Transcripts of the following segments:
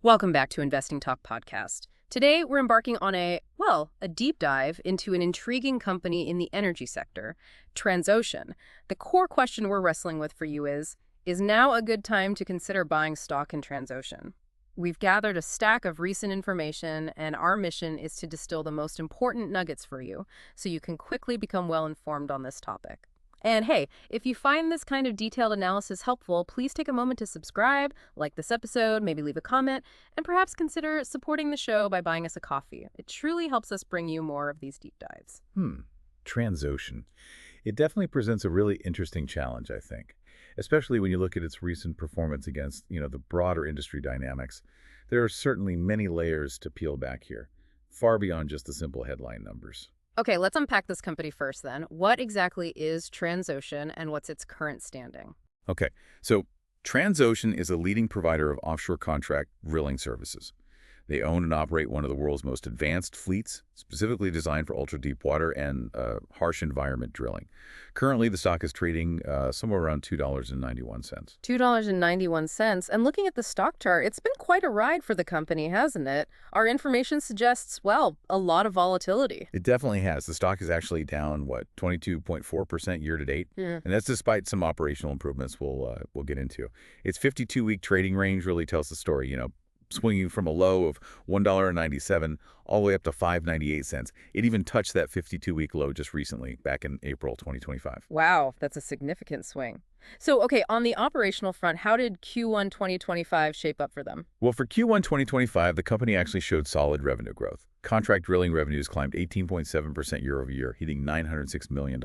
Welcome back to Investing Talk podcast. Today, we're embarking on a deep dive into an intriguing company in the energy sector, Transocean. The core question we're wrestling with for you is now a good time to consider buying stock in Transocean? We've gathered a stack of recent information, and our mission is to distill the most important nuggets for you so you can quickly become well-informed on this topic. And hey, if you find this kind of detailed analysis helpful, please take a moment to subscribe, like this episode, maybe leave a comment, and perhaps consider supporting the show by buying us a coffee. It truly helps us bring you more of these deep dives. Transocean. It definitely presents a really interesting challenge, I think, especially when you look at its recent performance against, the broader industry dynamics. There are certainly many layers to peel back here, far beyond just the simple headline numbers. Okay, let's unpack this company first then. What exactly is Transocean and what's its current standing? Okay, so Transocean is a leading provider of offshore contract drilling services. They own and operate one of the world's most advanced fleets, specifically designed for ultra-deep water and harsh environment drilling. Currently, the stock is trading somewhere around $2.91. $2.91. And looking at the stock chart, it's been quite a ride for the company, hasn't it? Our information suggests, a lot of volatility. It definitely has. The stock is actually down, 22.4% year to date? Yeah. And that's despite some operational improvements we'll get into. Its 52-week trading range really tells the story, swinging from a low of $1.97 all the way up to $5.98. It even touched that 52-week low just recently, back in April 2025. Wow, that's a significant swing. So, okay, on the operational front, how did Q1 2025 shape up for them? Well, for Q1 2025, the company actually showed solid revenue growth. Contract drilling revenues climbed 18.7% year over year, hitting $906 million.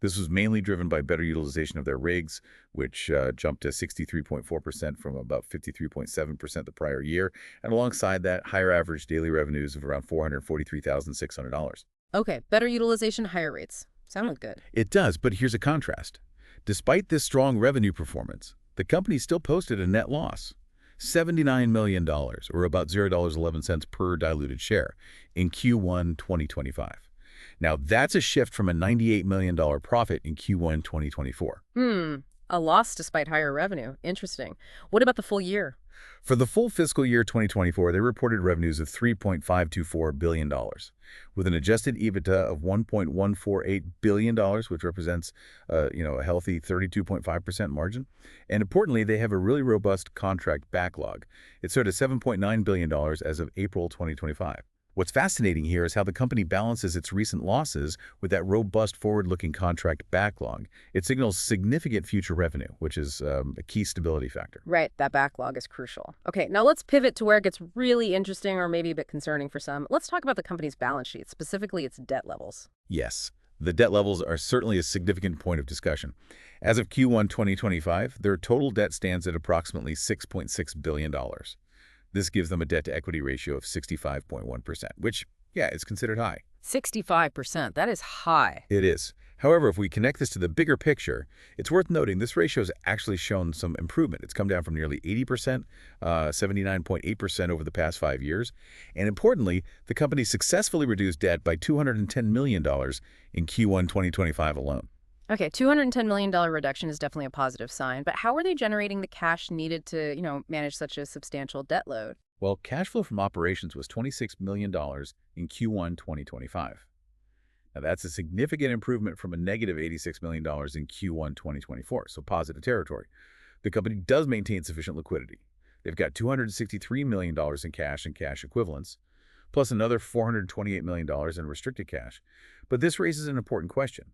This was mainly driven by better utilization of their rigs, which jumped to 63.4% from about 53.7% the prior year, and alongside that, higher average daily revenues of around $443,600. Okay, better utilization, higher rates. Sounded good. It does, but here's a contrast. Despite this strong revenue performance, the company still posted a net loss, $79 million, or about $0.11 per diluted share, in Q1 2025. Now, that's a shift from a $98 million profit in Q1 2024. A loss despite higher revenue. Interesting. What about the full year? For the full fiscal year 2024, they reported revenues of $3.524 billion, with an adjusted EBITDA of $1.148 billion, which represents a healthy 32.5% margin. And importantly, they have a really robust contract backlog. It stood at $7.9 billion as of April 2025. What's fascinating here is how the company balances its recent losses with that robust forward-looking contract backlog. It signals significant future revenue, which is a key stability factor. Right, that backlog is crucial. Okay, now let's pivot to where it gets really interesting or maybe a bit concerning for some. Let's talk about the company's balance sheet, specifically its debt levels. Yes, the debt levels are certainly a significant point of discussion. As of Q1 2025, their total debt stands at approximately $6.6 billion. This gives them a debt-to-equity ratio of 65.1%, which, is considered high. 65%, that is high. It is. However, if we connect this to the bigger picture, it's worth noting this ratio has actually shown some improvement. It's come down from nearly 80%, 79.8% over the past 5 years. And importantly, the company successfully reduced debt by $210 million in Q1 2025 alone. Okay, $210 million reduction is definitely a positive sign, but how are they generating the cash needed to, manage such a substantial debt load? Well, cash flow from operations was $26 million in Q1 2025. Now, that's a significant improvement from a negative $86 million in Q1 2024, so positive territory. The company does maintain sufficient liquidity. They've got $263 million in cash and cash equivalents, plus another $428 million in restricted cash. But this raises an important question.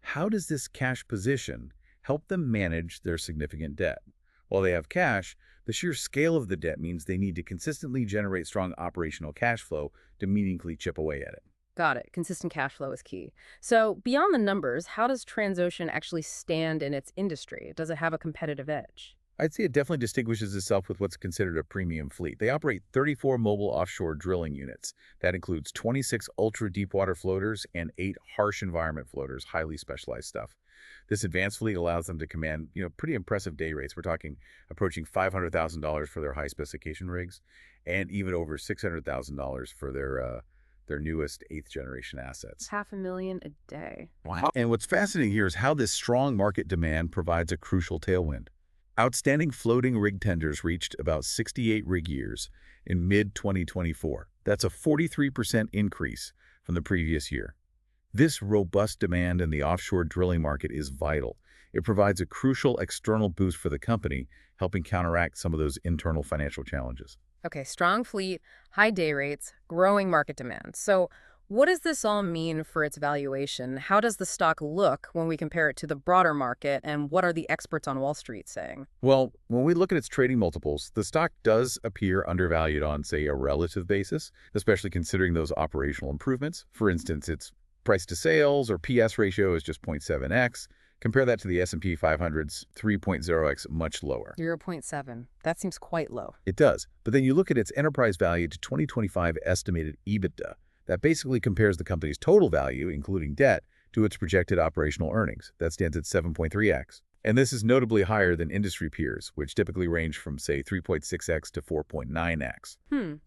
How does this cash position help them manage their significant debt? While they have cash, the sheer scale of the debt means they need to consistently generate strong operational cash flow to meaningfully chip away at it. Got it. Consistent cash flow is key. So beyond the numbers, how does Transocean actually stand in its industry? Does it have a competitive edge? I'd say it definitely distinguishes itself with what's considered a premium fleet. They operate 34 mobile offshore drilling units. That includes 26 ultra-deepwater floaters and 8 harsh environment floaters, highly specialized stuff. This advanced fleet allows them to command, pretty impressive day rates. We're talking approaching $500,000 for their high-specification rigs, and even over $600,000 for their newest 8th-generation assets. $500,000 a day. Wow. And what's fascinating here is how this strong market demand provides a crucial tailwind. Outstanding floating rig tenders reached about 68 rig years in mid-2024. That's a 43% increase from the previous year. This robust demand in the offshore drilling market is vital. It provides a crucial external boost for the company, helping counteract some of those internal financial challenges. Okay, strong fleet, high day rates, growing market demand. So what does this all mean for its valuation? How does the stock look when we compare it to the broader market, and what are the experts on Wall Street saying? Well, when we look at its trading multiples, the stock does appear undervalued on, say, a relative basis, especially considering those operational improvements. For instance, its price to sales or PS ratio is just 0.7x. Compare that to the S&P 500's 3.0x, much lower. 0.7. That seems quite low. It does. But then you look at its enterprise value to 2025 estimated EBITDA. That basically compares the company's total value, including debt, to its projected operational earnings. That stands at 7.3x. And this is notably higher than industry peers, which typically range from, say, 3.6x to 4.9x.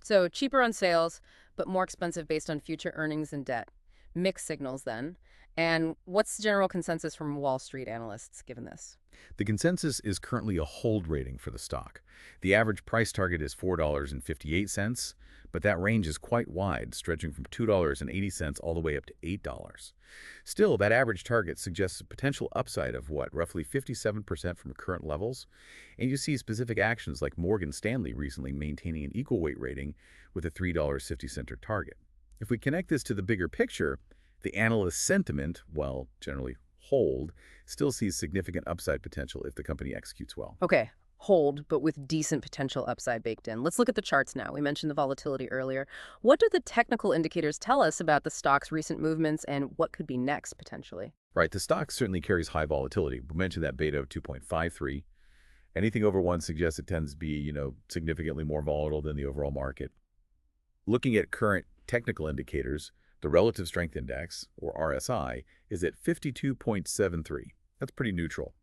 So cheaper on sales, but more expensive based on future earnings and debt. Mixed signals then. And what's the general consensus from Wall Street analysts given this? The consensus is currently a hold rating for the stock. The average price target is $4.58, but that range is quite wide, stretching from $2.80 all the way up to $8. Still, that average target suggests a potential upside of, roughly 57% from current levels, and you see specific actions like Morgan Stanley recently maintaining an equal weight rating with a $3.50 target. If we connect this to the bigger picture, the analyst sentiment, while generally hold, still sees significant upside potential if the company executes well. Okay, hold, but with decent potential upside baked in. Let's look at the charts now. We mentioned the volatility earlier. What do the technical indicators tell us about the stock's recent movements and what could be next potentially? Right, the stock certainly carries high volatility. We mentioned that beta of 2.53. Anything over 1 suggests it tends to be, significantly more volatile than the overall market. Looking at current technical indicators, the Relative Strength Index, or RSI, is at 52.73. That's pretty neutral.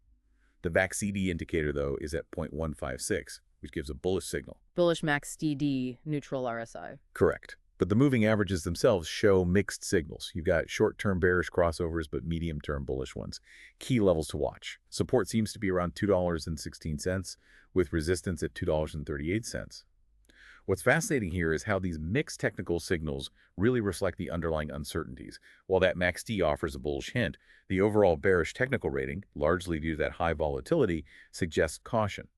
The VAX-CD indicator, though, is at 0.156, which gives a bullish signal. Bullish max DD, neutral RSI. Correct. But the moving averages themselves show mixed signals. You've got short-term bearish crossovers, but medium-term bullish ones. Key levels to watch. Support seems to be around $2.16, with resistance at $2.38. What's fascinating here is how these mixed technical signals really reflect the underlying uncertainties. While that MACD offers a bullish hint, the overall bearish technical rating, largely due to that high volatility, suggests caution,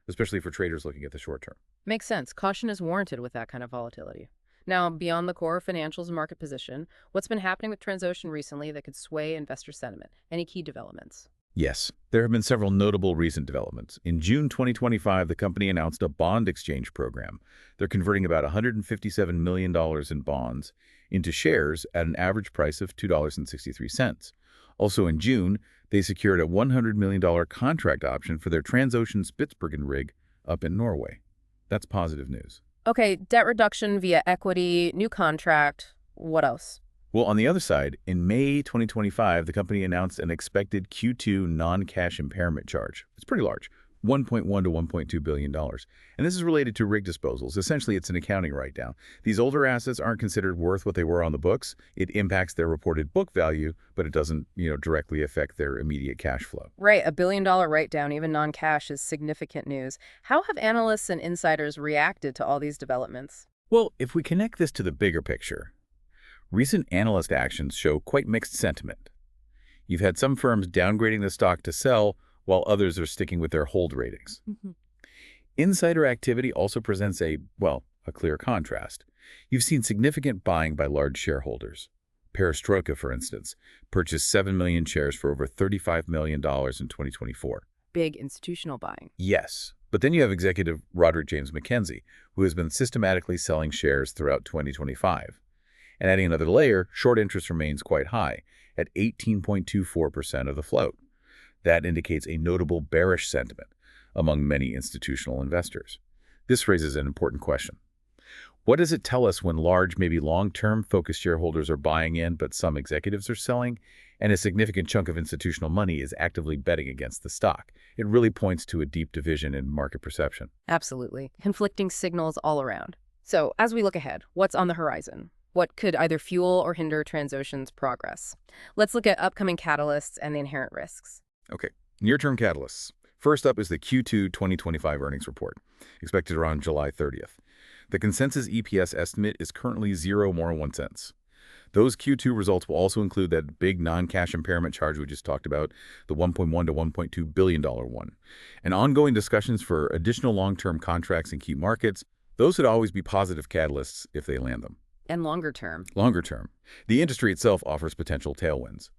especially for traders looking at the short term. Makes sense. Caution is warranted with that kind of volatility. Now, beyond the core financials and market position, what's been happening with Transocean recently that could sway investor sentiment? Any key developments? Yes, there have been several notable recent developments. In June 2025, the company announced a bond exchange program. They're converting about $157 million in bonds into shares at an average price of $2.63. Also in June, they secured a $100 million contract option for their Transocean Spitsbergen rig up in Norway. That's positive news. Okay, debt reduction via equity, new contract. What else? Well, on the other side, in May 2025, the company announced an expected Q2 non-cash impairment charge. It's pretty large, $1.1 to $1.2 billion. And this is related to rig disposals. Essentially, it's an accounting write-down. These older assets aren't considered worth what they were on the books. It impacts their reported book value, but it doesn't, directly affect their immediate cash flow. Right, a billion-dollar write-down, even non-cash, is significant news. How have analysts and insiders reacted to all these developments? Well, if we connect this to the bigger picture, recent analyst actions show quite mixed sentiment. You've had some firms downgrading the stock to sell, while others are sticking with their hold ratings. Insider activity also presents a clear contrast. You've seen significant buying by large shareholders. Perestroika, for instance, purchased 7 million shares for over $35 million in 2024. Big institutional buying. Yes, but then you have executive Roderick James McKenzie, who has been systematically selling shares throughout 2025. And adding another layer, short interest remains quite high, at 18.24% of the float. That indicates a notable bearish sentiment among many institutional investors. This raises an important question. What does it tell us when large, maybe long-term focused shareholders are buying in, but some executives are selling, and a significant chunk of institutional money is actively betting against the stock? It really points to a deep division in market perception. Absolutely. Conflicting signals all around. So, as we look ahead, what's on the horizon? What could either fuel or hinder Transocean's progress? Let's look at upcoming catalysts and the inherent risks. Okay, near-term catalysts. First up is the Q2 2025 earnings report, expected around July 30th. The consensus EPS estimate is currently 0 more 1 cents. Those Q2 results will also include that big non-cash impairment charge we just talked about, the $1.1 to $1.2 billion one. And ongoing discussions for additional long-term contracts in key markets, those would always be positive catalysts if they land them. And longer term. Longer term, the industry itself offers potential tailwinds.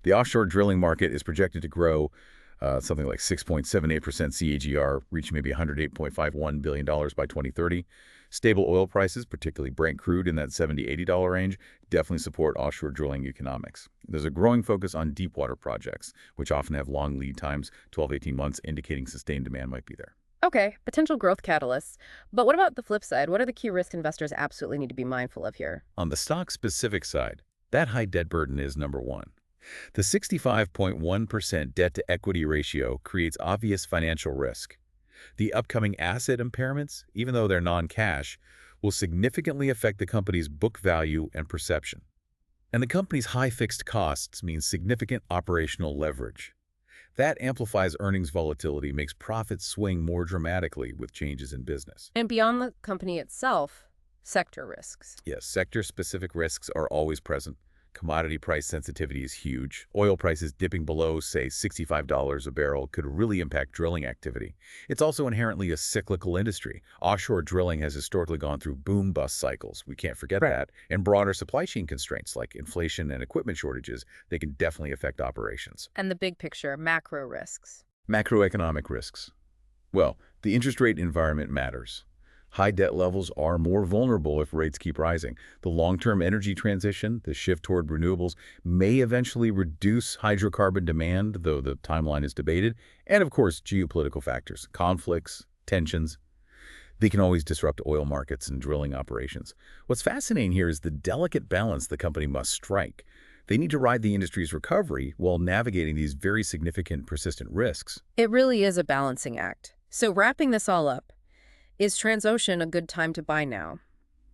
The offshore drilling market is projected to grow something like 6.78% CAGR, reaching maybe $108.51 billion by 2030. Stable oil prices, particularly Brent crude in that $70 to $80 range, definitely support offshore drilling economics. There's a growing focus on deepwater projects, which often have long lead times, 12 to 18 months, indicating sustained demand might be there. Okay, potential growth catalysts. But what about the flip side? What are the key risk investors absolutely need to be mindful of here? On the stock-specific side, that high debt burden is number one. The 65.1% debt-to-equity ratio creates obvious financial risk. The upcoming asset impairments, even though they're non-cash, will significantly affect the company's book value and perception. And the company's high fixed costs means significant operational leverage. That amplifies earnings volatility, makes profits swing more dramatically with changes in business. And beyond the company itself, sector risks. Yes, sector-specific risks are always present. Commodity price sensitivity is huge. Oil prices dipping below, say, $65 a barrel could really impact drilling activity. It's also inherently a cyclical industry. Offshore drilling has historically gone through boom-bust cycles. We can't forget that. And broader supply chain constraints like inflation and equipment shortages, they can definitely affect operations. And the big picture, macro risks. Macroeconomic risks. Well, the interest rate environment matters. High debt levels are more vulnerable if rates keep rising. The long-term energy transition, the shift toward renewables, may eventually reduce hydrocarbon demand, though the timeline is debated. And of course, geopolitical factors, conflicts, tensions. They can always disrupt oil markets and drilling operations. What's fascinating here is the delicate balance the company must strike. They need to ride the industry's recovery while navigating these very significant, persistent risks. It really is a balancing act. So wrapping this all up, is Transocean a good time to buy now?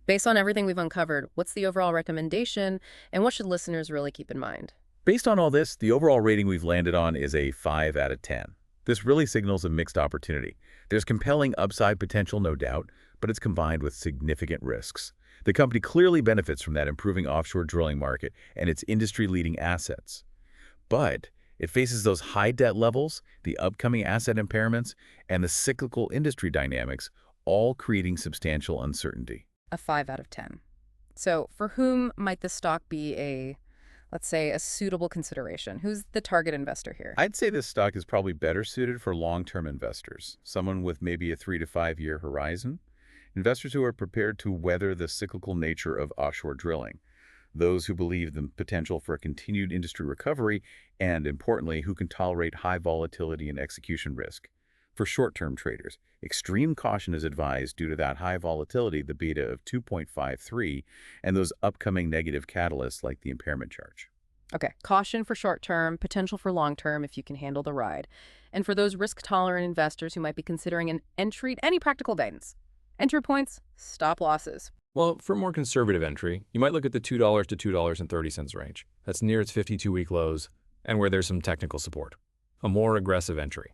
Based on everything we've uncovered, what's the overall recommendation, and what should listeners really keep in mind? Based on all this, the overall rating we've landed on is a 5 out of 10. This really signals a mixed opportunity. There's compelling upside potential, no doubt, but it's combined with significant risks. The company clearly benefits from that improving offshore drilling market and its industry-leading assets. But it faces those high debt levels, the upcoming asset impairments, and the cyclical industry dynamics, all creating substantial uncertainty. A 5 out of 10. So for whom might the stock be a, let's say, a suitable consideration? Who's the target investor here? I'd say this stock is probably better suited for long-term investors, someone with maybe a 3 to 5 year horizon, investors who are prepared to weather the cyclical nature of offshore drilling, those who believe the potential for a continued industry recovery, and importantly, who can tolerate high volatility and execution risk. For short-term traders, extreme caution is advised due to that high volatility, the beta of 2.53, and those upcoming negative catalysts like the impairment charge. Okay, caution for short-term, potential for long-term if you can handle the ride. And for those risk-tolerant investors who might be considering an entry, any practical guidance. Entry points, stop losses. Well, for a more conservative entry, you might look at the $2 to $2.30 range. That's near its 52-week lows and where there's some technical support. A more aggressive entry.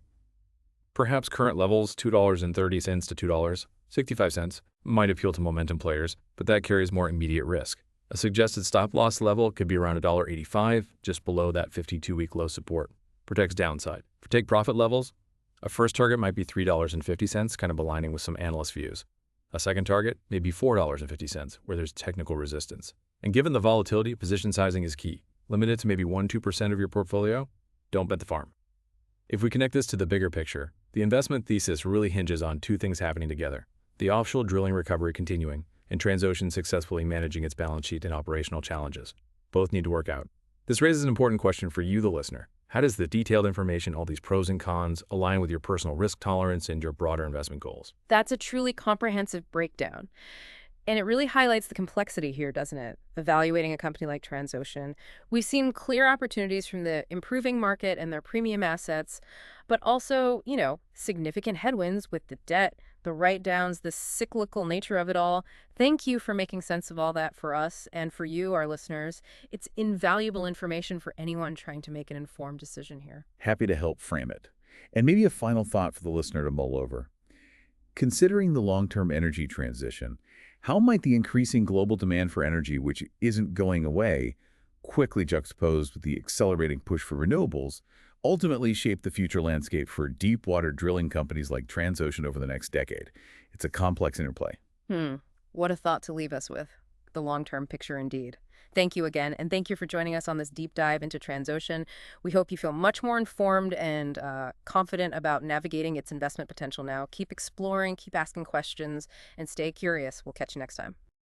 Perhaps current levels, $2.30 to $2.65, might appeal to momentum players, but that carries more immediate risk. A suggested stop-loss level could be around $1.85, just below that 52-week low support. Protects downside. For take-profit levels, a first target might be $3.50, kind of aligning with some analyst views. A second target may be $4.50, where there's technical resistance. And given the volatility, position sizing is key. Limit it to maybe 1–2% of your portfolio. Don't bet the farm. If we connect this to the bigger picture, the investment thesis really hinges on two things happening together: the offshore drilling recovery continuing, and Transocean successfully managing its balance sheet and operational challenges. Both need to work out. This raises an important question for you, the listener. How does the detailed information, all these pros and cons, align with your personal risk tolerance and your broader investment goals? That's a truly comprehensive breakdown. And it really highlights the complexity here, doesn't it? Evaluating a company like Transocean. We've seen clear opportunities from the improving market and their premium assets, but also, significant headwinds with the debt, the write-downs, the cyclical nature of it all. Thank you for making sense of all that for us and for you, our listeners. It's invaluable information for anyone trying to make an informed decision here. Happy to help frame it. And maybe a final thought for the listener to mull over. Considering the long-term energy transition, how might the increasing global demand for energy, which isn't going away, quickly juxtaposed with the accelerating push for renewables, ultimately shape the future landscape for deep-water drilling companies like Transocean over the next decade? It's a complex interplay. What a thought to leave us with. The long-term picture indeed. Thank you again, and thank you for joining us on this deep dive into Transocean. We hope you feel much more informed and confident about navigating its investment potential now. Keep exploring, keep asking questions, and stay curious. We'll catch you next time.